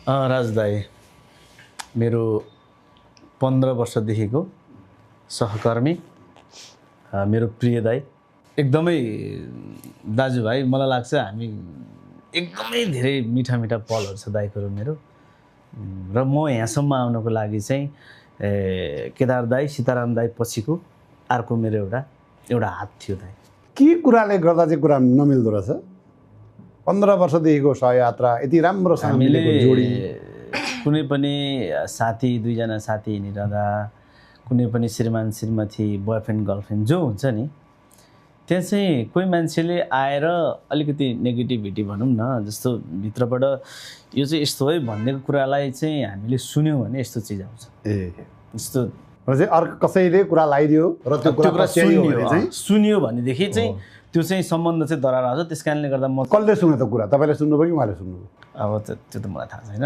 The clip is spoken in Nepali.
राज दाई मेरो 15 वर्षदेखिको सहकर्मी मेरो प्रिय दाई एकदमै दाजुभाइ मलाई लाग्छ हामी एकदमै धेरै मिठा मिठा पलहरू छ दाइको मेरो र म यहाँसम्म आउनको लागि चाहिँ केदार दाई सीताराम दाई पछिको अर्को मेरो एउटा हात थियो दाई के कुराले गर्दा चाहिँ कुरा नमिल्दो रहेछ 15 वर्षदेखिको सहयात्रा यति राम्रो मिलेको जोडी कुनै पनि साथी दुईजना साथी हिँडिरहँदा कुनै पनि श्रीमान श्रीमती बोयफ्रेन्ड गर्लफ्रेन्ड जो हुन्छ नि त्यहाँ चाहिँ कोही मान्छेले आएर अलिकति नेगेटिभिटी भनौँ न जस्तो भित्रबाट यो चाहिँ यस्तो है भन्ने कुरालाई चाहिँ हामीले सुन्यौँ भने यस्तो चिज आउँछ जस्तो चाहिँ अर्को कसैले कुरा लगाइदियो र त्यो कुरा सुन्यो भनेदेखि चाहिँ त्यो चाहिँ सम्बन्ध चाहिँ दरार आउँछ त्यस कारणले गर्दा म कसले सुन्यो त कुरा तपाईँले सुन्नुभयो कि उहाँले सुन्नुभयो अब त्यो त मलाई थाहा छैन